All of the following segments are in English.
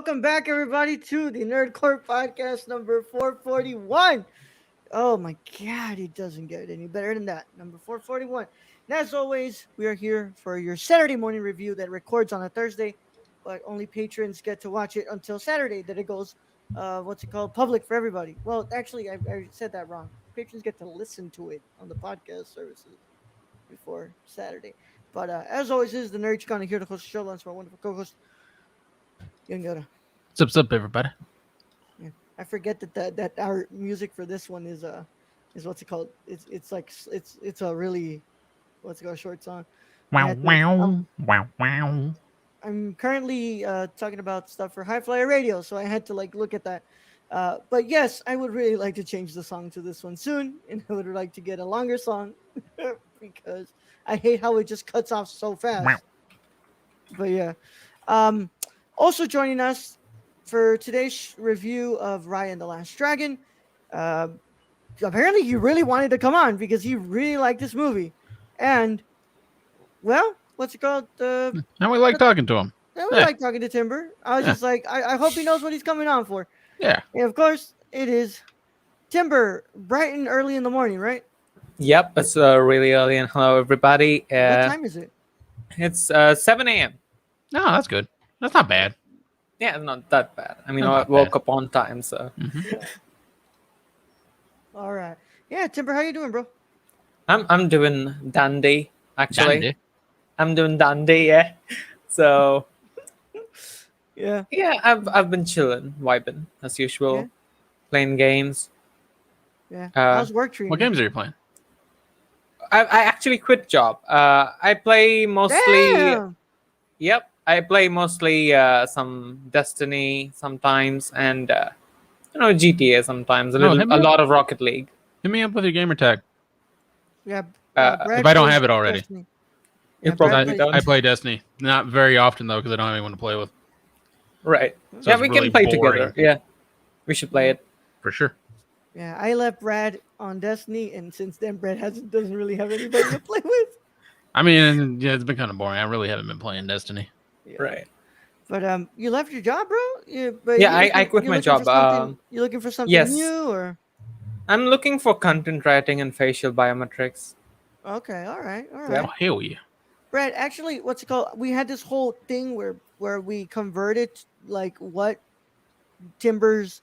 welcome back, everybody, to the Nerdcore podcast number 441. Oh my God, it doesn't get any better than that. Number 441. And as always, we are here for your Saturday morning review that records on a Thursday, but only patrons get to watch it until Saturday that it goes, public for everybody. Well, actually, I said that wrong. Patrons get to listen to it on the podcast services before Saturday. But as always, this is the Nerd Chicano here to host the show. Lunch, my wonderful co-host, Young Yoda. What's up, everybody? Yeah. I forget that our music for this one is what's it called? It's a really what's it called, short song. Wow, wow, wow, wow. I'm currently talking about stuff for High Flyer Radio, so I had to look at that. But yes, I would really like to change the song to this one soon, and I would like to get a longer song because I hate how it just cuts off so fast. Wow. But yeah, also joining us for today's review of Raya and the Last Dragon. Apparently, he really wanted to come on because he really liked this movie, and well, what's it called? And we like talking to him. I would like talking to Timber. I was just like, I hope he knows what he's coming on for. Yeah. And of course, it is Timber, bright and early in the morning, right? Yep, it's really early, and hello everybody. What time is it? It's 7 a.m. No, that's good. That's not bad. Yeah, not that bad. I mean, Not I that woke bad. up on time, so All right. Yeah, Timber, how you doing, bro? I'm doing dandy. Actually, Dandy. I'm doing dandy. Yeah. So Yeah. yeah, I've been chilling, vibing as usual, Yeah. playing games. Yeah. Uh, How's work treating What you? games are you playing? I actually quit job. I play mostly. Damn. Yep, I play mostly some Destiny sometimes, and GTA sometimes. No, hit me A up. lot of Rocket League. Hit me up with your gamer tag. Yeah. If Brad I don't plays have it already. Destiny. You Yeah, probably Brad don't. plays- I play Destiny. Not very often, though, because I don't have anyone to play with. Right. So Yeah, it's we really can play boring. together. Yeah, we should play it. For sure. Yeah, I left Brad on Destiny, and since then, Brad doesn't really have anybody to play with. I mean, yeah, it's been kind of boring. I really haven't been playing Destiny. Yeah. Right. But you left your job, bro. But Yeah, you're I quit you're my looking for job. something- you're looking for something yes. new, or I'm looking for content writing and facial biometrics. okay, all right. Oh, hell yeah. Brad, actually, what's it called? We had this whole thing where we converted like what Timber's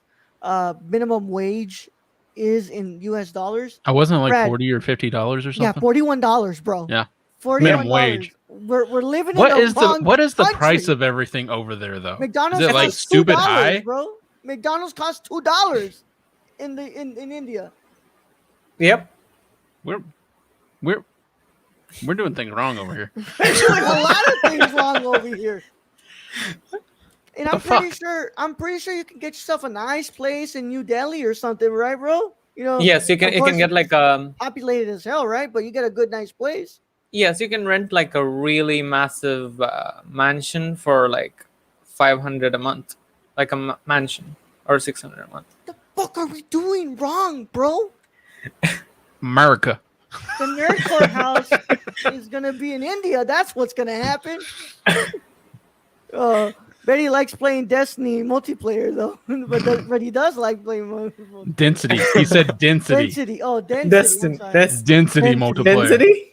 minimum wage is in US dollars. I wasn't like Brad. $40 or $50 or Yeah, something. $41, bro. Yeah. $41. Minimum wage. We're living What in a is the wrong what is the country. price of everything over there though? McDonald's is it like costs stupid $2, high? bro. McDonald's costs $2 in India. Yep. We're doing things wrong over here. There's like a lot of things wrong over here. And What I'm the pretty sure you can get yourself a nice place in New Delhi or something, right, bro? You know, Yes, you can. of You course can get it's like populated as hell, right? But you get a good, nice place. Yes, you can rent like a really massive mansion for like 500 a month, like a mansion, or 600 a month. The fuck are we doing wrong, bro? America. The Nerdcore house is gonna be in India. That's what's gonna happen. Betty likes playing Destiny multiplayer though, but he does like playing multiplayer. Density. He said density. Density. Oh, density. Destin, I'm sorry. Dest- Density Density. multiplayer. density.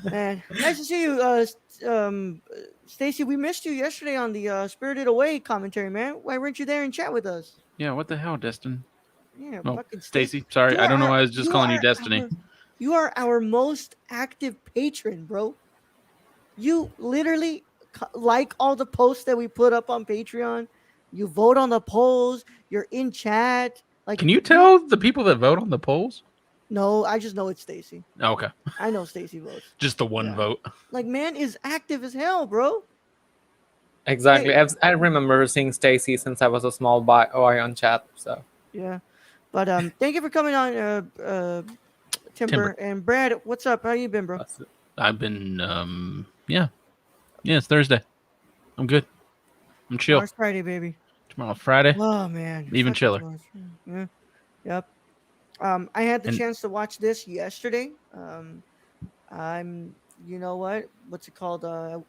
Man, nice to see you, Stacy. We missed you yesterday on the Spirited Away commentary, man. Why weren't you there and chat with us? Yeah, what the hell, Destin? Yeah, Oh, fucking Stacy. Sorry, You I don't know are- why I was just calling you are Destiny. you are our most active patron, bro. You literally like all the posts that we put up on Patreon. You vote on the polls. You're in chat. Like, Can you tell the people that vote on the polls? No, I just know it's Stacy. Oh, okay. I know Stacy votes. Just the one Yeah. vote. Like, man is active as hell, bro. Exactly. Hey. I remember seeing Stacy since I was a small boy on chat. So Yeah. But thank you for coming on, Timber. And Brad. What's up? How you been, bro? I've been, yeah. Yeah, it's Thursday. I'm good. I'm chill. Tomorrow's Friday, baby. Tomorrow, Friday. Oh man, Even Fucking chiller. tomorrow's- Yeah. Yep. I had the And- chance to watch this yesterday. I'm, you know what? What's it called?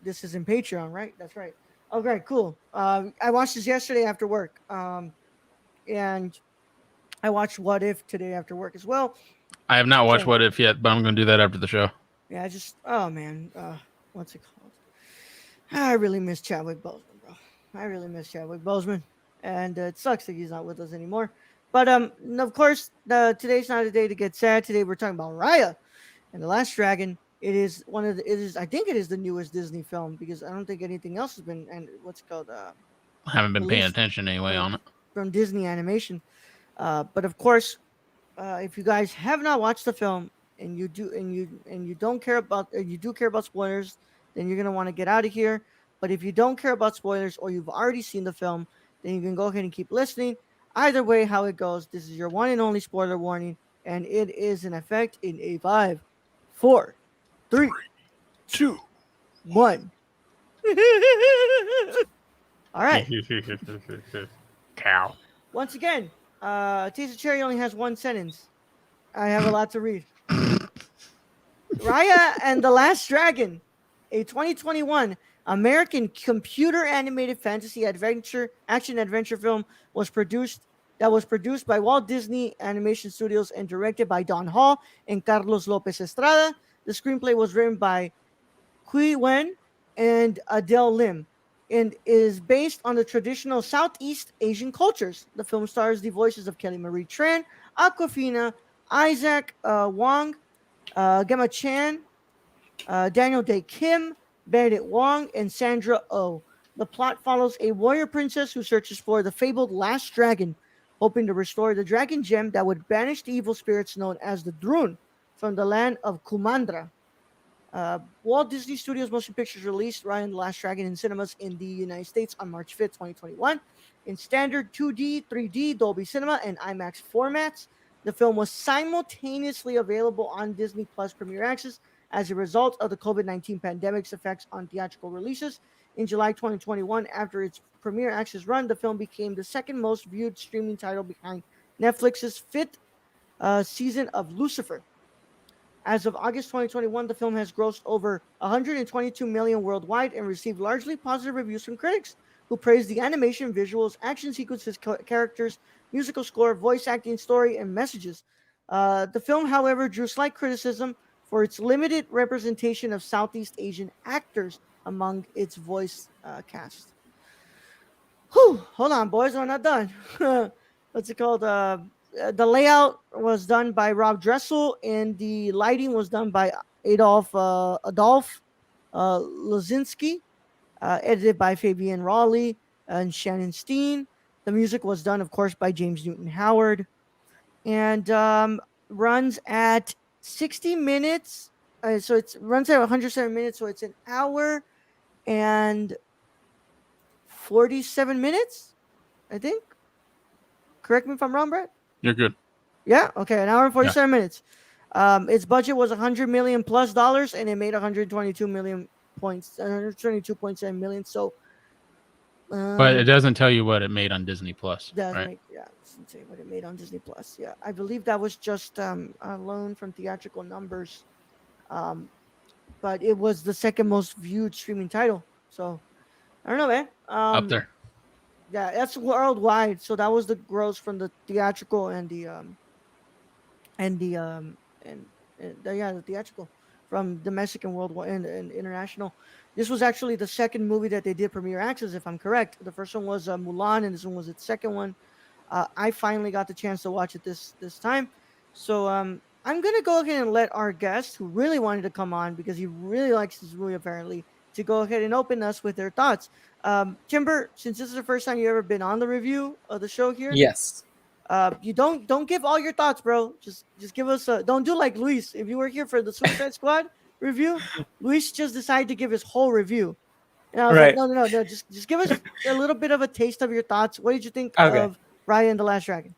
This is in Patreon, right? That's right. Okay, cool. I watched this yesterday after work. And I watched What If today after work as well. I have not watched So What If yet, but I'm going to do that after the show. yeah, I just oh man, what's it called? I really miss Chadwick Boseman, bro. I really miss Chadwick Boseman, and it sucks that he's not with us anymore. But of course, today's not a day to get sad. Today we're talking about Raya and the Last Dragon. It is one of the. It is. I think it is the newest Disney film because I don't think anything else has been and what's it called I haven't been paying released attention anyway from on it. Disney Animation. But of course, if you guys have not watched the film and you don't care about you do care about spoilers, then you're gonna want to get out of here. But if you don't care about spoilers or you've already seen the film, then you can go ahead and keep listening. Either way, how it goes, this is your one and only spoiler warning, and it is in effect in a 5, 4, 3, 2, 1. All right. Cow. Once again, Taste of Cherry only has one sentence. I have a lot to read. Raya and the Last Dragon, a 2021 American computer animated fantasy adventure action adventure film was produced by Walt Disney Animation Studios and directed by Don Hall and Carlos Lopez Estrada. The screenplay was written by Hui Wen and Adele Lim and is based on the traditional Southeast Asian cultures. The film stars the voices of Kelly Marie Tran, Aquafina, Isaac Wong, Gemma Chan, Daniel Day Kim, Benedict Wong, and Sandra Oh. The plot follows a warrior princess who searches for the fabled last dragon, hoping to restore the dragon gem that would banish the evil spirits known as the Drun from the land of Kumandra. Walt Disney Studios Motion Pictures released Raya and the Last Dragon in cinemas in the United States on March 5th, 2021, in standard 2D, 3D, Dolby Cinema, and IMAX formats. The film was simultaneously available on Disney Plus Premier Access as a result of the COVID-19 pandemic's effects on theatrical releases. In July 2021, after its Premier Access run, the film became the second most viewed streaming title behind Netflix's fifth season of Lucifer. As of August 2021, the film has grossed over 122 million worldwide and received largely positive reviews from critics, who praised the animation, visuals, action sequences, characters, musical score, voice acting, story, and messages. The film, however, drew slight criticism for its limited representation of Southeast Asian actors among its voice cast. Whew, hold on, boys, we're not done. What's it called? The layout was done by Rob Dressel, and the lighting was done by Adolf Lozinski, edited by Fabian Raleigh and Shannon Steen. The music was done, of course, by James Newton Howard, and runs at 60 minutes. So it runs at 107 minutes, so it's an hour and 47 minutes, I think. Correct me if I'm wrong, Brett. You're good. Yeah. Okay. An hour and Yeah. 47 minutes. Its budget was $100 million plus dollars, and it made 122 million points, 122.7 million. So, But it doesn't tell you what it made on Disney Plus, does right? make let's see what it made on Disney Plus. Yeah, I believe that was just a loan from theatrical numbers. But it was the second most viewed streaming title. So I don't know, man. Up there. Yeah, that's worldwide. So that was the gross from the theatrical and and the the theatrical from domestic and worldwide and international. This was actually the second movie that they did premiere access, if I'm correct. The first one was Mulan, and this one was its second one. I finally got the chance to watch it this time, so I'm gonna go ahead and let our guest, who really wanted to come on because he really likes this movie apparently, to go ahead and open us with their thoughts. Timber, since this is the first time you ever been on the review of the show here, Yes. you don't give all your thoughts, bro. Just give us a, don't do like Luis. If you were here for the Suicide Squad review, Luis just decided to give his whole review, and I was like, Right. no, just give us a little bit of a taste of your thoughts. What did you think Okay. of Raya and the Last Dragon?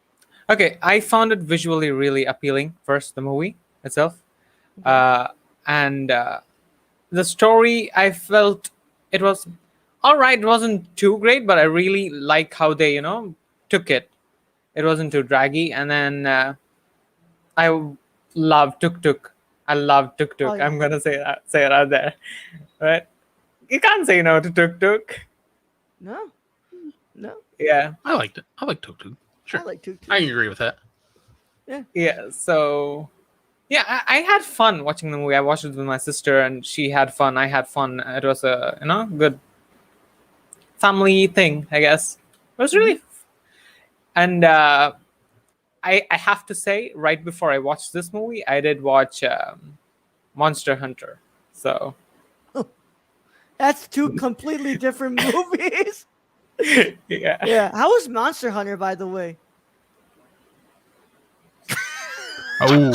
Okay. I found it visually really appealing. First, the movie itself, Okay. and the story. I felt it was all right. It wasn't too great, but I really like how they took it. It wasn't too draggy, and then I love Tuk Tuk. I love Tuk Tuk. Yeah. I'm gonna say it out there, right? You can't say no to Tuk Tuk. No, no, Yeah, I liked it. I like Tuk Tuk. I Sure, like Tuk I Tuk. can agree with that. Yeah. yeah. So yeah, I had fun watching the movie. I watched it with my sister, and she had fun. I had fun. It was a good family thing, I guess. It was Hmm. really, and I have to say, right before I watched this movie, I did watch Monster Hunter. So That's two completely different movies. yeah, Yeah. How was Monster Hunter, by the way? Oh,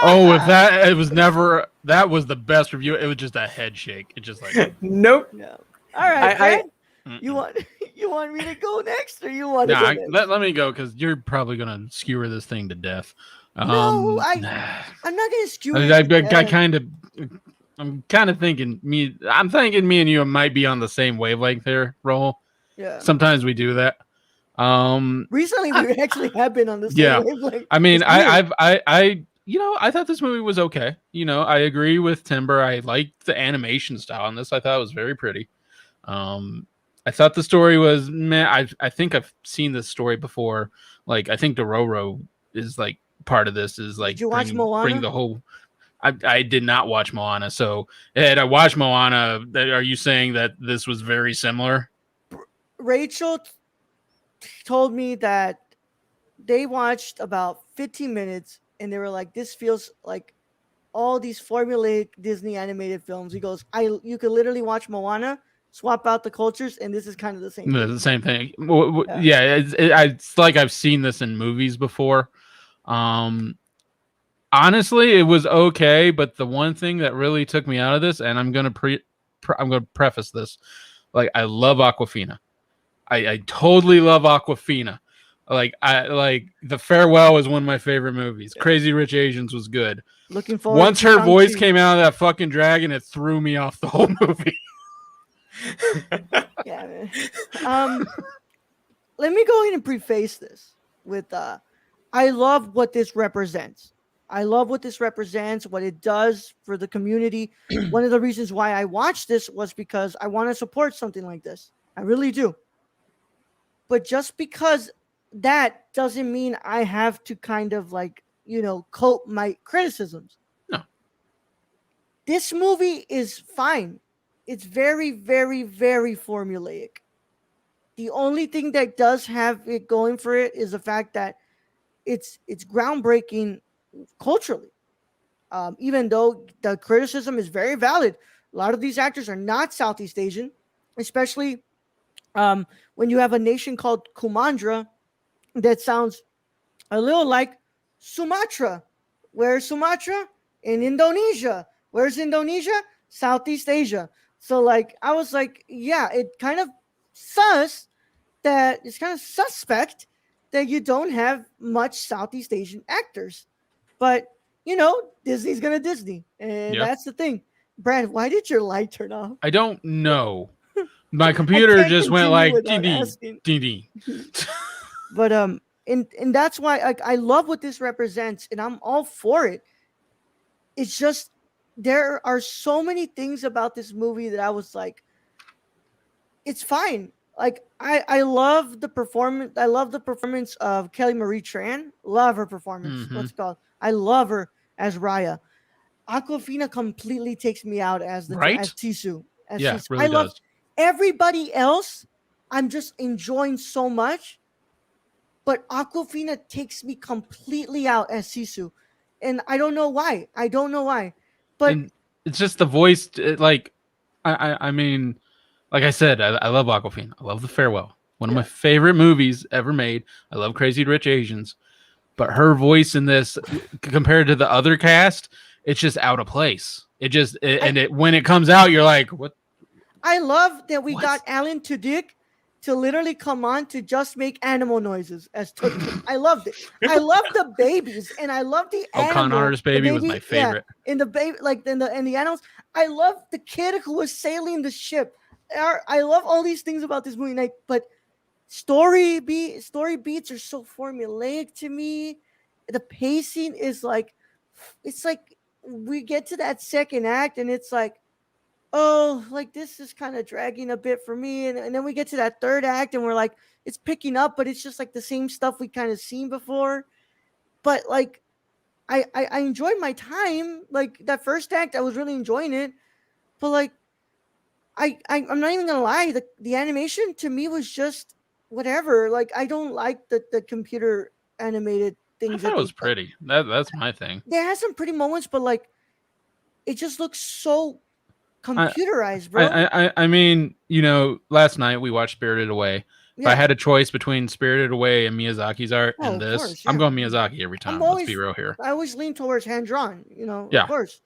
oh, if that it was never that was the best review. It was just a head shake. It just like nope. Yeah. All right, I Brad. You mm-mm. want you want me to go next, or you want to Nah. go next? Let me go because you're probably gonna skewer this thing to death. No, Nah. I'm not gonna skewer I, it I, to I death. kind of, I'm kind of thinking me. I'm thinking me and you might be on the same wavelength there, Roll. Yeah. Sometimes we do that. Recently, I, we actually have been on the same yeah. wavelength. I mean, It's weird. I thought this movie was okay. I agree with Timber. I liked the animation style on this. I thought it was very pretty. Um, I thought the story was meh. I think I've seen this story before. Like, I think Dororo is like part of this is Did like you watch bring Moana? the whole. I did not watch Moana. So, Ed, I watched Moana. Are you saying that this was very similar? Rachel told me that they watched about 15 minutes and they were like, "This feels like all these formulaic Disney animated films." He goes, "I you could literally watch Moana, swap out the cultures, and this is kind of the same thing." The same thing. Yeah. Yeah, it's like I've seen this in movies before. Um, Honestly, it was okay, but the one thing that really took me out of this, and I'm gonna preface this, like I love Aquafina. I totally love Aquafina. I like The Farewell was one of my favorite movies. Yeah. Crazy Rich Asians was good. Looking forward Once to her Shang voice Chi. came out of that fucking dragon, it threw me off the whole movie. Yeah, man. Um, Let me go ahead and preface this with I love what this represents. I love what this represents, what it does for the community. One of the reasons why I watched this was because I want to support something like this. I really do. But just because that doesn't mean I have to kind of like, cope my criticisms. No, This movie is fine. It's very, very, very formulaic. The only thing that does have it going for it is the fact that it's groundbreaking culturally. Even though the criticism is very valid, a lot of these actors are not Southeast Asian, especially when you have a nation called Kumandra that sounds a little like Sumatra. Where's Sumatra? In Indonesia. Where's Indonesia? Southeast Asia. So like I was like, yeah, it kind of sus that it's kind of suspect that you don't have much Southeast Asian actors. But Disney's gonna Disney, and yeah, that's the thing. Brad, why did your light turn off? I don't know. My I computer can't just went continue like ding without ding asking. ding ding. But and that's why I love what this represents, and I'm all for it. It's just there are so many things about this movie that I was like, it's fine. Like I love the performance. I love the performance of Kelly Marie Tran. Love her performance. Mm-hmm. What's it called? I love her as Raya. Aquafina completely takes me out as Right? as Sisu. As Yeah, Sisu. I really love does. everybody else. I'm just enjoying so much, but Aquafina takes me completely out as Sisu, and I don't know why. I don't know why, but And it's just the voice. Like, I mean, like I said, I love Aquafina. I love The Farewell. One of my yeah, favorite movies ever made. I love Crazy Rich Asians, but her voice in this, compared to the other cast, it's just out of place. I When it comes out, you're like, what? I love that we What? got Alan Tudyk to literally come on to just make animal noises as Tuk Tuk. I loved it. I love the babies and I love the Oh, Con animal, Artist the Baby was my baby, yeah, favorite. in the baby, like in the animals. I love the kid who was sailing the ship. I love all these things about this movie, like, but story beats are so formulaic to me. The pacing is like, it's like we get to that second act and it's like oh, like this is kind of dragging a bit for me. And then we get to that third act and we're like, it's picking up, but it's just like the same stuff we kind of seen before. But like, I enjoyed my time. Like that first act, I was really enjoying it. But like, I'm not even gonna lie, the animation to me was just whatever. Like I don't like the computer animated I things thought that it they was put. pretty. That's my thing. They had some pretty moments, but like it just looks so I computerized, bro. I mean, last night we watched Spirited Away. If I Yeah. had a choice between Spirited Away and Miyazaki's art Oh, and of this, course, I'm yeah. going Miyazaki every I'm time. Let's be always real here. I always lean towards hand drawn, of Yeah. course.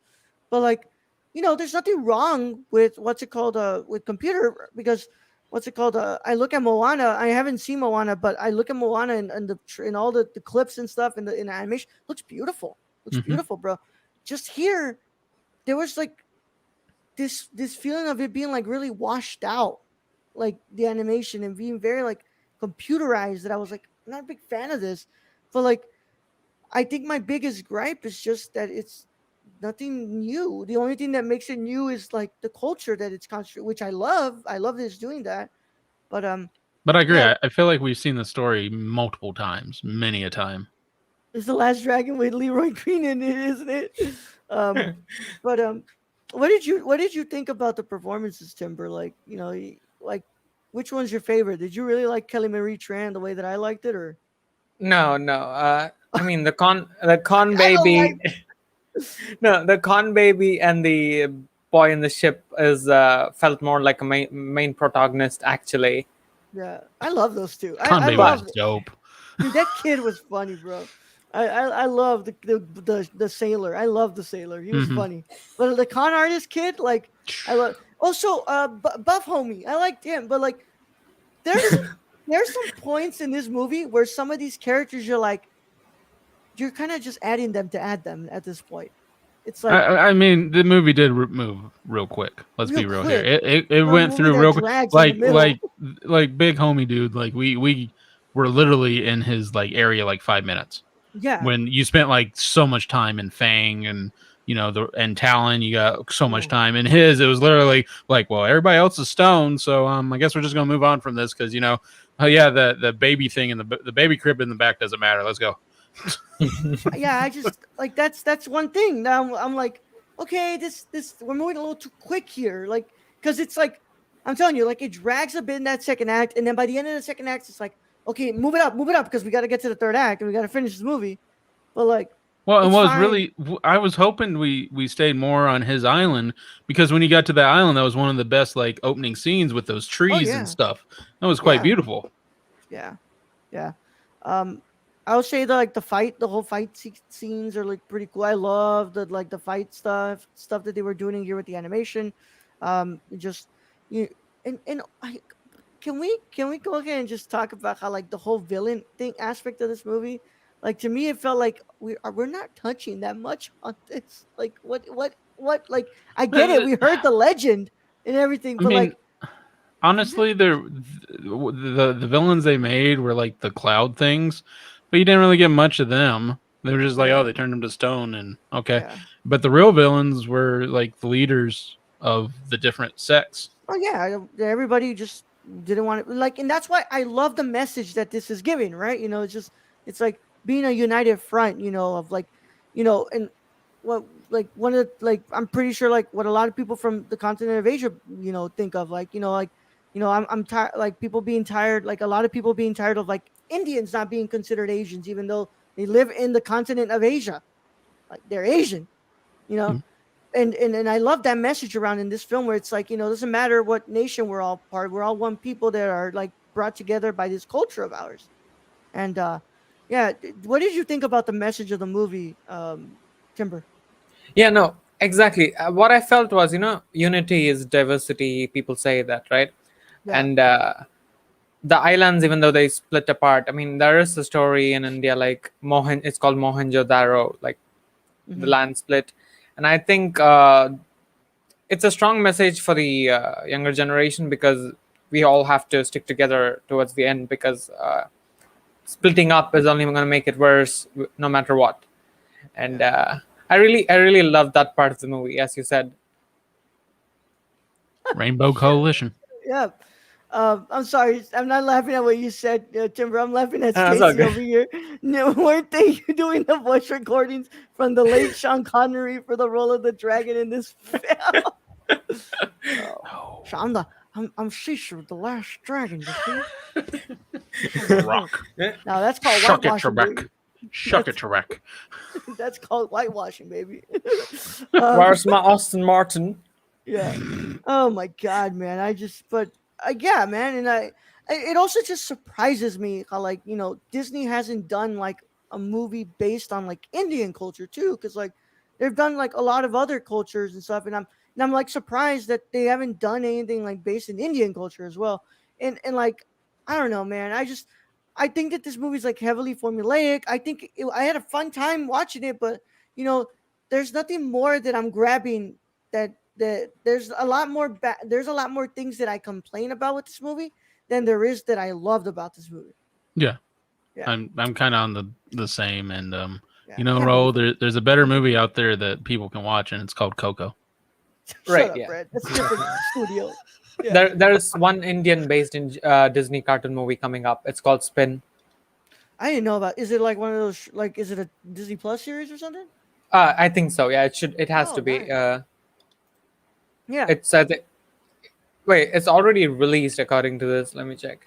But like, there's nothing wrong with what's it called with computer because what's it called I look at Moana. I haven't seen Moana, but I look at Moana and in all the clips and stuff in the animation looks beautiful. Looks Hmm. beautiful, bro. Just here there was like this feeling of it being like really washed out, like the animation and being very like computerized that I was like I'm not a big fan of this. But like I think my biggest gripe is just that it's nothing new. The only thing that makes it new is like the culture that it's constructed, which I love. I love that it's doing that. But But I agree. yeah, I feel like we've seen the story multiple times, many a time. it's the Last Dragon with Leroy Green in it, isn't it? Um, but what did you think about the performances, Timber? Like like which one's your favorite? Did you really like Kelly Marie Tran the way that I liked it, or No, no. I mean the con I don't baby. like. No, the con baby and the boy in the ship is felt more like a main protagonist actually. Yeah, I love those two. I Con I Baby But was love. dope. Dude, that kid was funny, bro. I love the sailor. I love the sailor. He was Hmm. funny. But the con artist kid, like I love. Also, Buff Homie, I liked him. But like, there's there's some points in this movie where some of these characters you're kind of just adding them to add them at this point. It's like I mean, the movie did move real quick. Let's real be real here. quick It for a went movie through that real quick. drags in the Like middle. like like big homie dude. Like we were literally in his like area like 5 minutes. Yeah. When you spent like so much time in Fang and and Talon, you got so much Oh, time in his. It was literally like, well, everybody else is stoned, so I guess we're just gonna move on from this because oh yeah, the baby thing and the baby crib in the back doesn't matter. Let's go. yeah, I just like that's one thing. Now I'm like, okay, this we're moving a little too quick here, like because it's like I'm telling you, like it drags a bit in that second act, and then by the end of the second act, it's like, okay, move it up, because we got to get to the third act and we got to finish this movie. But like, Well, and it's what was fine. really, I was hoping we stayed more on his island because when you got to that island, that was one of the best like opening scenes with those Oh trees and yeah, stuff. That was quite yeah, beautiful. yeah, yeah. Um, I would say that like the whole fight scenes are like pretty cool. I love the fight stuff that they were doing here with the animation. Just you and can we go ahead and just talk about how like the whole villain thing aspect of this movie? Like to me, it felt like we're not touching that much on this. Like what? Like I get it. Uh, We heard the legend and everything, I but mean, like we're not. honestly, the villains they made were like the cloud things, but you didn't really get much of them. They were just like, oh, Yeah, they turned them to stone, and okay. yeah. But the real villains were like the leaders of the different sects. Oh yeah, everybody just didn't want it. Like, and that's why I love the message that this is giving. Right? It's like being a united front. Of like, and what like one of the, like I'm pretty sure like what a lot of people from the continent of Asia, think of I'm tired like people being tired like a lot of people being tired of like Indians not being considered Asians even though they live in the continent of Asia, like they're Asian, you know and I love that message around in this film where it's like it doesn't matter what nation we're all part, we're all one people that are like brought together by this culture of ours. And yeah, what did you think about the message of the movie, Timber? yeah, no, exactly. What I felt was, unity is diversity. People say that, right? Yeah. And the islands, even though they split apart, I mean, there is a story in India like It's called Mohenjo-daro, like the Hmm. land split, and I think it's a strong message for the younger generation because we all have to stick together towards the end because splitting up is only going to make it worse no matter what. And Yeah. I really love that part of the movie, as you said. Rainbow Coalition. Yeah. I'm sorry. I'm not laughing at what you said, Timber. I'm laughing at That's all Stacy good. over here. No, weren't they doing the voice recordings from the late Sean Connery for the role of the dragon in this film? Oh, Oh, so I'm Caesar, the last dragon. You see? Rock. Now that's called Shuck it, whitewashing, Trebek. baby. Shuck it, That's Trebek. that's called whitewashing, baby. Where's my Austin Martin? Yeah. Oh my god, man. But yeah, man, and it also just surprises me how like Disney hasn't done like a movie based on like Indian culture too, because like they've done like a lot of other cultures and stuff, and I'm like surprised that they haven't done anything like based in Indian culture as well, and like I don't know, man. I think that this movie's like heavily formulaic. I had a fun time watching it, but you know, there's nothing more that I'm grabbing that there's a lot more things that I complain about with this movie than there is that I loved about this movie. Yeah, Yeah, I'm kind of on the same, and yeah. you know, Heavily Ro, from there's a better movie out there that people can watch, and it's called Coco. Shut Right, up, yeah. Brad. That's a different studio. Yeah. There's one Indian based in Disney cartoon movie coming up. It's called Spin. I didn't know about. Is it like one of those? Like, is it a Disney Plus series or something? I think so. Yeah, it should. It has Oh, to be. nice. Yeah. It's wait. It's already released according to this. Let me check.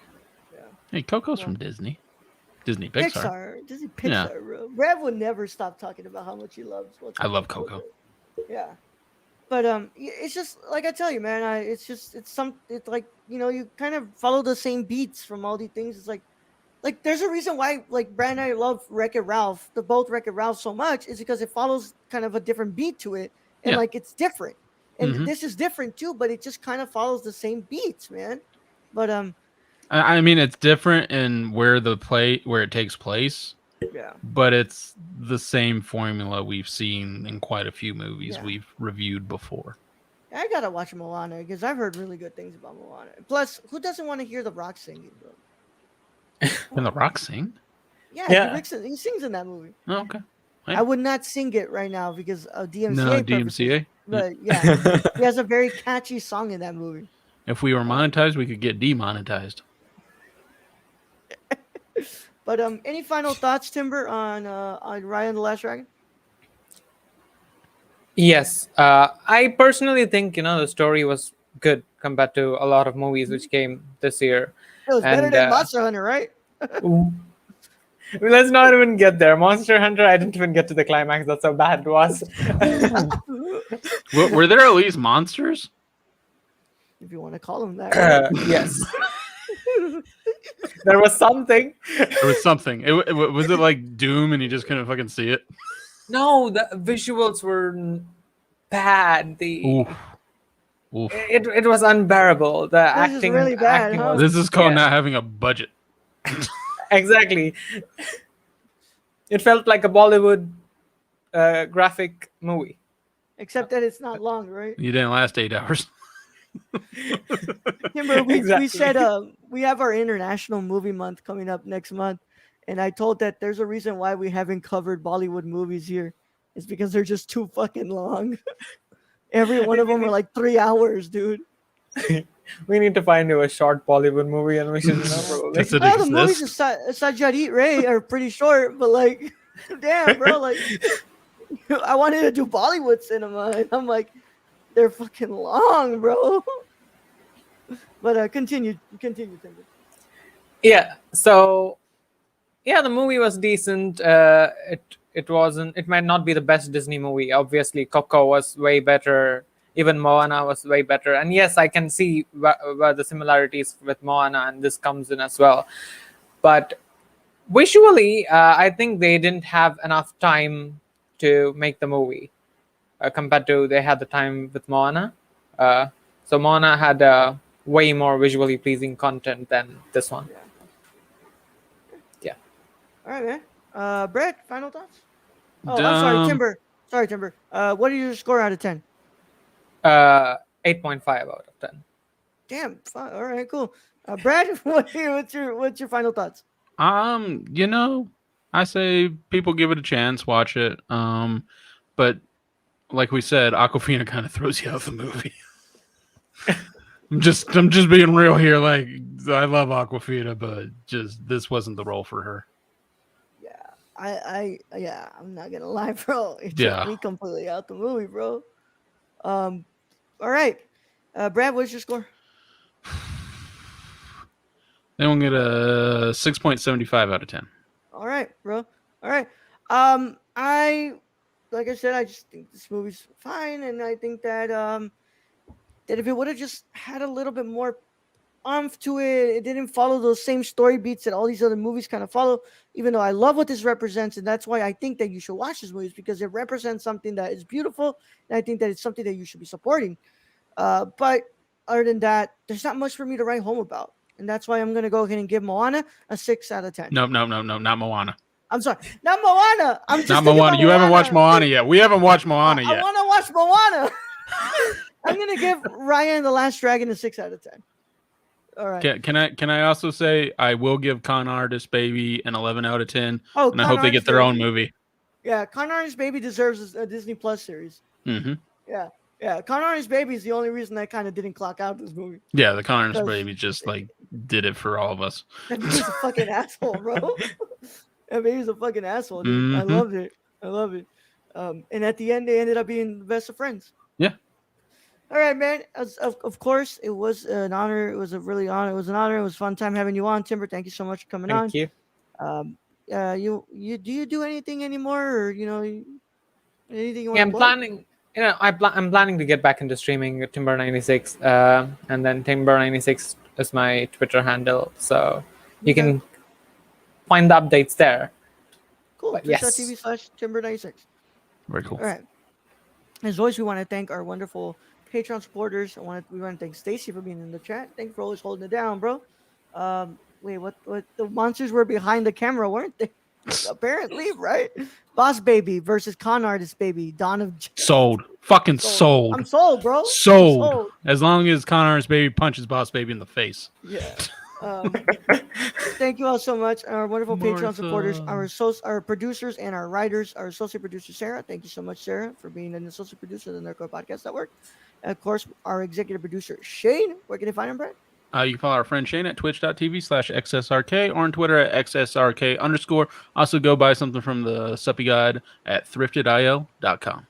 Yeah. Hey, Coco's Well, from Disney Pixar. Disney Yeah. Pixar, bro. Brad will never stop talking about how much he loves. What's I it love called? Coco. Yeah. But it's just like I tell you, man. It's like you kind of follow the same beats from all these things. It's like there's a reason why like Brad and I love Wreck It Ralph, the both Wreck It Ralph so much is because it follows kind of a different beat to it, and Yeah. like it's different. And Mhm. this is different too, but it just kind of follows the same beats, man. But I mean, it's different in where it takes place, yeah, but it's the same formula we've seen in quite a few movies Yeah. we've reviewed before. I gotta watch Moana because I've heard really good things about Moana. Plus, who doesn't want to hear the Rock singing, bro? Can The Rock sing? Yeah, Yeah. he sings in that movie. Oh, okay. I would not sing it right now because of DMCA No, purposes. DMCA. But yeah, he has a very catchy song in that movie. If we were monetized, we could get demonetized. But any final thoughts, Timber, on Raya and the Last Dragon? Yes, I personally think the story was good compared to a lot of movies which came this year. It was better And than Monster Hunter, right? let's not even get there. Monster Hunter, I didn't even get to the climax. That's how bad it was. Were there at least monsters? If you want to call them that. Right? Yes, there was something. There was something. Was it like Doom and you just couldn't fucking see it? No, the visuals were bad. Oof. Oof. It was unbearable. The This is acting really bad, acting huh? was This is called yeah. not having a budget. Exactly. It felt like a Bollywood graphic movie. Except that it's not long, right? You didn't last 8 hours. Remember, we Exactly. said we have our International Movie Month coming up next month, and I told that there's a reason why we haven't covered Bollywood movies here. It's because they're just too fucking long. Every one of them are like 3 hours, dude. We need to find you a short Bollywood movie, and we should probably. Does it Well, the movies of exist? Sajjad Ray are pretty short, but like, damn, bro, like, I wanted to do Bollywood cinema, and I'm like, they're fucking long, bro. But continue, Timber. Yeah. So, yeah, the movie was decent. It wasn't. It might not be the best Disney movie. Obviously, Coco was way better. Even Moana was way better. And yes, I can see where the similarities with Moana and this comes in as well. But visually, I think they didn't have enough time to make the movie compared to they had the time with Moana. So Moana had way more visually pleasing content than this one. Yeah. All right, man. Brett, final thoughts? Oh, I'm sorry, Dumb. Timber. Sorry, Timber. What is your score out of 10? 8.5 out of 10. Damn. All right, cool. Brad, what's your final thoughts? I say people give it a chance, watch it. But like we said, Aquafina kind of throws you out of the movie. I'm just being real here. Like, I love Aquafina, but just this wasn't the role for her. Yeah, yeah, I'm not gonna lie, bro. It took Yeah. me completely out the movie, bro. Um, all right, Brad, what's your score? They won't get a 6.75 out of 10. All right, bro. All right. I like I said, I just think this movie's fine, and I think that that if it would have just had a little bit more umph to it, it didn't follow those same story beats that all these other movies kind of follow. Even though I love what this represents, and that's why I think that you should watch this movie, is because it represents something that is beautiful, and I think that it's something that you should be supporting. But other than that, there's not much for me to write home about. And that's why I'm going to go ahead and give Moana a 6 out of 10. No, not Moana. I'm sorry, not Moana. I'm just Not thinking Moana. about You haven't watched Moana. Moana yet. We haven't watched Moana I yet. want to watch Moana. I'm going to give Raya and the Last Dragon a 6 out of 10. All right. Can I also say I will give Con Artist Baby an 11 out of 10, Oh, and I hope they get their own movie. Yeah, Con Artist Baby deserves a Disney Plus series. Mm-hmm. Yeah. Yeah, Con Artist Baby is the only reason I kind of didn't clock out this movie. Yeah, the Con Artist Baby just like did it for all of us. That baby's a fucking asshole, bro. That baby's a fucking asshole, dude. I loved it. I love it. And at the end, they ended up being the best of friends. Yeah. All right, man. Of course, it was an honor. It was a really honor. It was an honor. It was a fun time having you on, Timber. Thank you so much for coming on. Thank you. You do you do anything anymore, or anything you want? Yeah, I'm planning. I'm planning to get back into streaming Timber 96, and then Timber 96 is my Twitter handle, so you can find the updates there. Cool. But yes. Twitch.tv/Timber96. Very cool. All right. As always, we want to thank our wonderful Patreon supporters. We want to thank Stacy for being in the chat. Thanks for always holding it down, bro. Wait, what the monsters were behind the camera, weren't they? Apparently, right? Boss Baby versus Con Artist Baby. Dawn of Sold. Fucking sold. I'm sold, bro. Sold. As long as Con Artist Baby punches Boss Baby in the face. Yeah. Thank you all so much, our wonderful Patreon supporters, our producers, and our writers. Our associate producer Sarah. Thank you so much, Sarah, for being an associate producer of the Nerdcore Podcast Network. And of course, our executive producer Shane. Where can you find him, Brad? You can follow our friend Shane at twitch.tv/XSRK or on Twitter at XSRK_. Also, go buy something from the Suppy Guide at thriftedIO.com.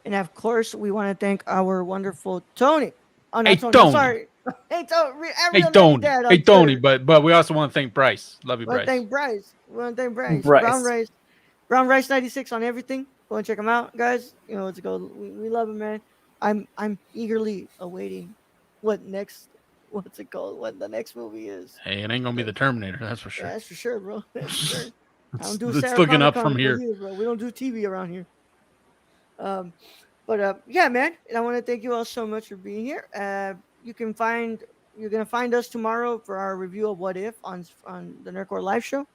And of course, we want to thank our wonderful Tony. Oh, no, Hey, Tony. Tony. I'm sorry. Hey, Tony. Hey, Tony. But we also want to thank Bryce. Love you, We want Bryce. to thank Bryce. We want to thank Bryce. Bryce. Brown Rice 96 on everything. Go and check him out, guys. Let's go. We love him, man. I'm eagerly awaiting what the next movie is. Hey, it ain't gonna be the Terminator, that's for sure. Yeah, that's for sure, bro. That's for sure. I don't do It's Sarah looking Connor up from comic here. books either, bro. We don't do TV around here. Yeah, man. And I want to thank you all so much for being here. You're gonna find us tomorrow for our review of What If on the Nerdcore live show.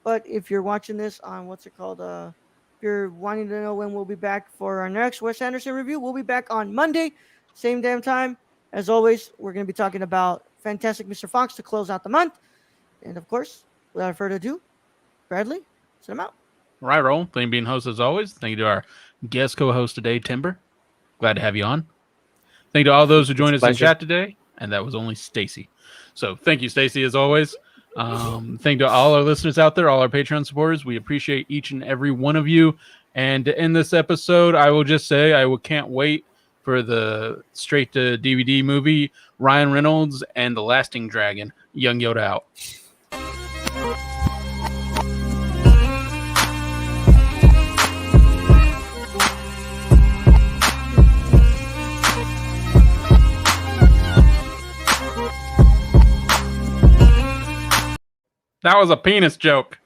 But if you're watching this on if you're wanting to know when we'll be back for our next Wes Anderson review, we'll be back on Monday, same damn time. As always, we're going to be talking about Fantastic Mr. Fox to close out the month. And of course, without further ado, Bradley, send him out. Right, roll. Thank you for being host as always. Thank you to our guest co-host today, Timber. Glad to have you on. Thank you to all those who joined us in chat today. And that was only Stacy. So thank you, Stacy, as always. Thank you to all our listeners out there, all our Patreon supporters. We appreciate each and every one of you. And to end this episode, I will just say can't wait for the straight to DVD movie, Ryan Reynolds and the Lasting Dragon, Young Yoda out. That was a penis joke.